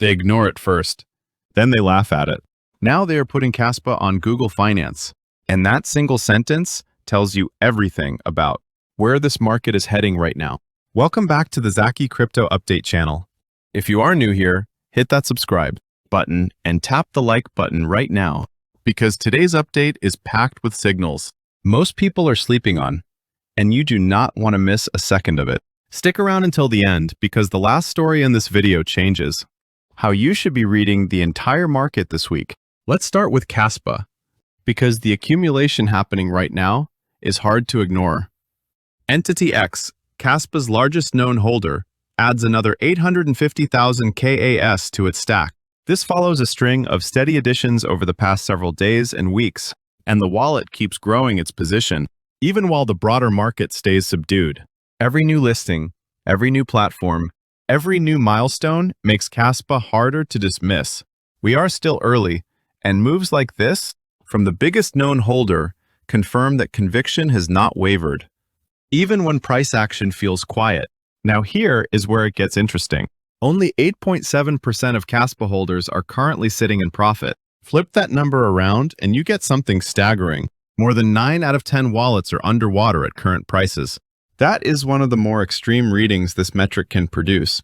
They ignore it first. Then they laugh at it. Now they are putting Kaspa on Google Finance. And that single sentence tells you everything about where this market is heading right now. Welcome back to the Zaki Crypto Update channel. If you are new here, hit that subscribe button and tap the like button right now, because today's update is packed with signals most people are sleeping on, and you do not want to miss a second of it. Stick around until the end, because the last story in this video changes how you should be reading the entire market this week. Let's start with Kaspa, because the accumulation happening right now is hard to ignore. Entity X, Kaspa's largest known holder, adds another 850,000 KAS to its stack. This follows a string of steady additions over the past several days and weeks, and the wallet keeps growing its position, even while the broader market stays subdued. Every new listing, every new platform, every new milestone makes Kaspa harder to dismiss. We are still early, and moves like this, from the biggest known holder, confirm that conviction has not wavered, even when price action feels quiet. Now here is where it gets interesting. Only 8.7% of Kaspa holders are currently sitting in profit. Flip that number around and you get something staggering. More than 9 out of 10 wallets are underwater at current prices. That is one of the more extreme readings this metric can produce.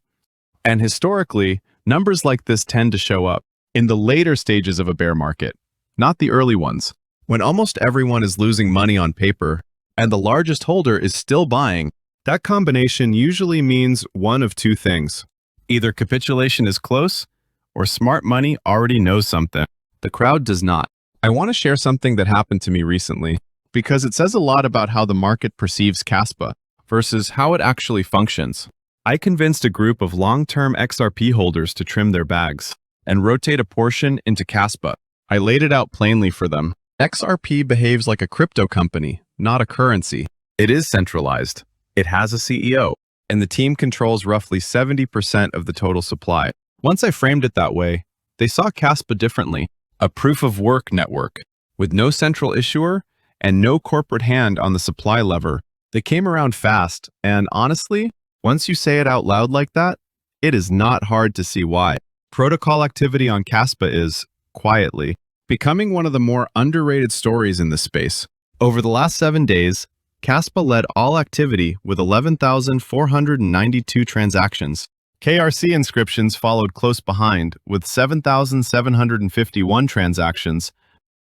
And historically, numbers like this tend to show up in the later stages of a bear market, not the early ones, when almost everyone is losing money on paper and the largest holder is still buying. That combination usually means one of two things. Either capitulation is close, or smart money already knows something the crowd does not. I want to share something that happened to me recently, because it says a lot about how the market perceives Kaspa versus how it actually functions. I convinced a group of long-term XRP holders to trim their bags and rotate a portion into Kaspa. I laid it out plainly for them. XRP behaves like a crypto company, not a currency. It is centralized. It has a CEO, and the team controls roughly 70% of the total supply. Once I framed it that way, they saw Kaspa differently. A proof-of-work network, with no central issuer and no corporate hand on the supply lever. They came around fast, and honestly, once you say it out loud like that, it is not hard to see why. Protocol activity on Kaspa is, quietly, becoming one of the more underrated stories in this space. Over the last 7 days, Kaspa led all activity with 11,492 transactions. KRC inscriptions followed close behind with 7,751 transactions,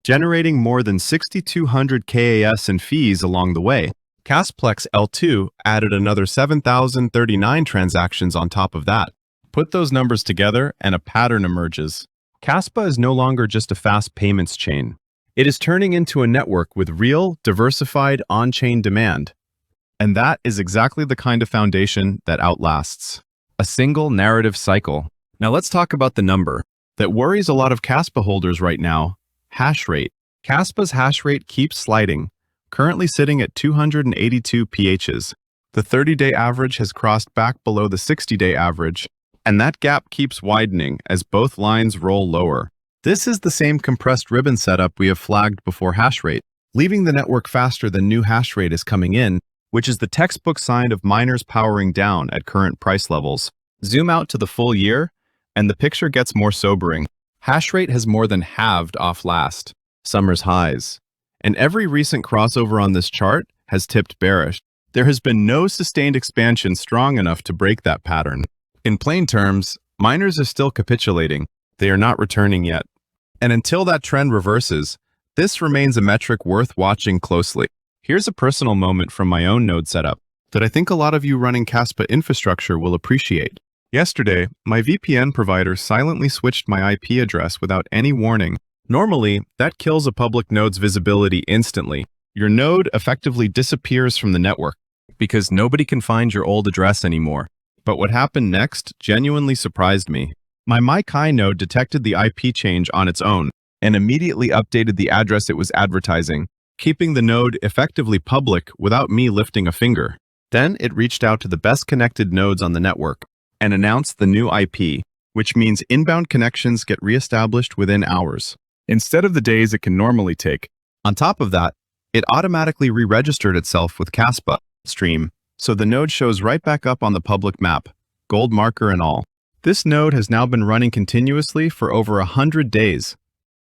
generating more than 6,200 KAS in fees along the way. Kasplex L2 added another 7,039 transactions on top of that. Put those numbers together and a pattern emerges. Kaspa is no longer just a fast payments chain. It is turning into a network with real, diversified on-chain demand. And that is exactly the kind of foundation that outlasts a single narrative cycle. Now let's talk about the number that worries a lot of Kaspa holders right now: Hashrate. Kaspa's hashrate keeps sliding, currently sitting at 282 PHs. The 30-day average has crossed back below the 60-day average, and that gap keeps widening as both lines roll lower. This is the same compressed ribbon setup we have flagged before hashrate, leaving the network faster than new hashrate is coming in, which is the textbook sign of miners powering down at current price levels. Zoom out to the full year, and the picture gets more sobering. Hashrate has more than halved off last summer's highs, and every recent crossover on this chart has tipped bearish. There has been no sustained expansion strong enough to break that pattern. In plain terms, miners are still capitulating. They are not returning yet. And until that trend reverses, this remains a metric worth watching closely. Here's a personal moment from my own node setup that I think a lot of you running Kaspa infrastructure will appreciate. Yesterday, my VPN provider silently switched my IP address without any warning. Normally, that kills a public node's visibility instantly. Your node effectively disappears from the network because nobody can find your old address anymore. But what happened next genuinely surprised me. My MyKAI node detected the IP change on its own and immediately updated the address it was advertising, keeping the node effectively public without me lifting a finger. Then it reached out to the best connected nodes on the network and announced the new IP, which means inbound connections get reestablished within hours, instead of the days it can normally take. On top of that, it automatically re-registered itself with Kaspa stream, so the node shows right back up on the public map, gold marker and all. This node has now been running continuously for over 100 days,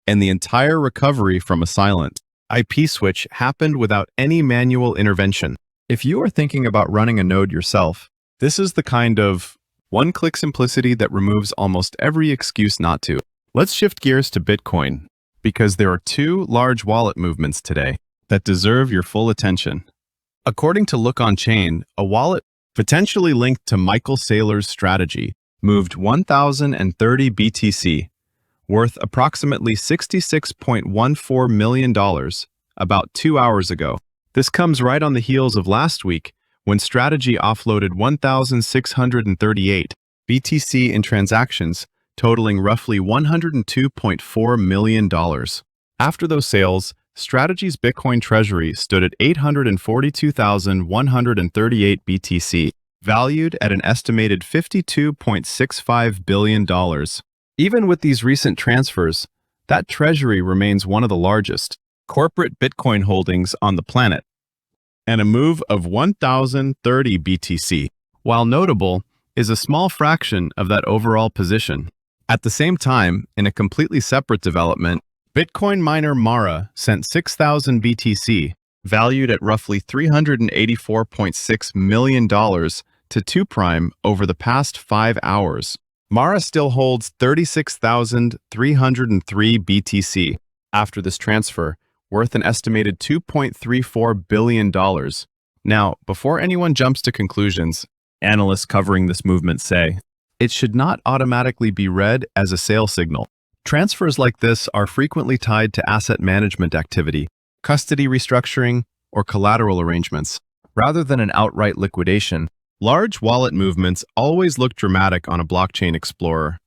and the entire recovery from a silent IP switch happened without any manual intervention. If you are thinking about running a node yourself, this is the kind of one-click simplicity that removes almost every excuse not to. Let's shift gears to Bitcoin, because there are two large wallet movements today that deserve your full attention. According to Look on Chain, a wallet potentially linked to Michael Saylor's strategy moved 1,030 BTC, worth approximately $66.14 million, about 2 hours ago. This comes right on the heels of last week, when Strategy offloaded 1,638 BTC in transactions, totaling roughly $102.4 million. After those sales, Strategy's Bitcoin treasury stood at 842,138 BTC, valued at an estimated $52.65 billion. Even with these recent transfers, that treasury remains one of the largest corporate Bitcoin holdings on the planet, and a move of 1,030 BTC, while notable, is a small fraction of that overall position. At the same time, in a completely separate development, Bitcoin miner Mara sent 6,000 BTC, valued at roughly $384.6 million, to 2Prime over the past 5 hours. Mara still holds 36,303 BTC after this transfer, worth an estimated $2.34 billion. Now, before anyone jumps to conclusions, analysts covering this movement say, it should not automatically be read as a sale signal. Transfers like this are frequently tied to asset management activity, custody restructuring, or collateral arrangements. Rather than an outright liquidation, large wallet movements always look dramatic on a blockchain explorer.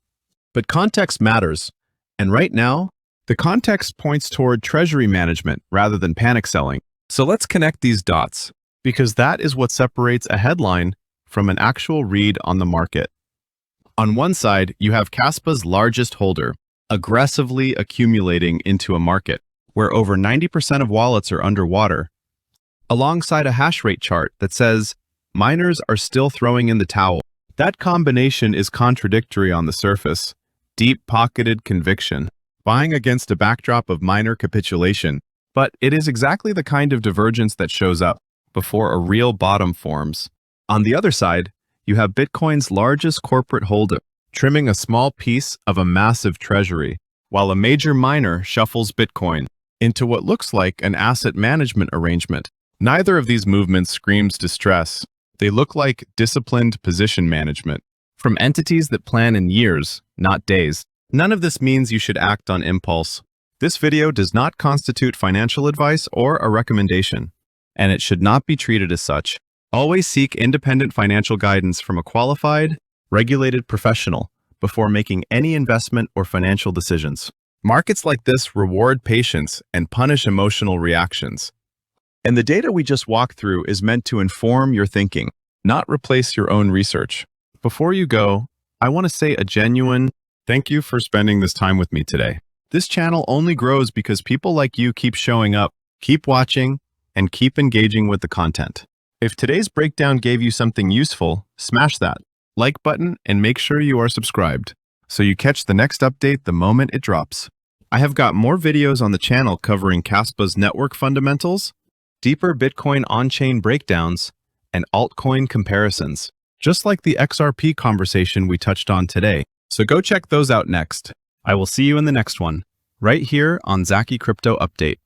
But context matters, and right now, the context points toward treasury management rather than panic selling. So let's connect these dots, because that is what separates a headline from an actual read on the market. On one side, you have Kaspa's largest holder, aggressively accumulating into a market where over 90% of wallets are underwater, alongside a Hashrate chart that says miners are still throwing in the towel. That combination is contradictory on the surface. Deep-pocketed conviction, buying against a backdrop of miner capitulation, but it is exactly the kind of divergence that shows up before a real bottom forms. On the other side, you have Bitcoin's largest corporate holder, trimming a small piece of a massive treasury, while a major miner shuffles Bitcoin into what looks like an asset management arrangement. Neither of these movements screams distress. They look like disciplined position management, from entities that plan in years, not days. None of this means you should act on impulse. This video does not constitute financial advice or a recommendation, and it should not be treated as such. Always seek independent financial guidance from a qualified, regulated professional before making any investment or financial decisions. Markets like this reward patience and punish emotional reactions. And the data we just walked through is meant to inform your thinking, not replace your own research. Before you go, I want to say a genuine thank you for spending this time with me today. This channel only grows because people like you keep showing up, keep watching, and keep engaging with the content. If today's breakdown gave you something useful, smash that like button and make sure you are subscribed so you catch the next update the moment it drops. I have got more videos on the channel covering Kaspa's network fundamentals, deeper Bitcoin on-chain breakdowns, and altcoin comparisons, just like the XRP conversation we touched on today. So go check those out next. I will see you in the next one, right here on Zaki Crypto Update.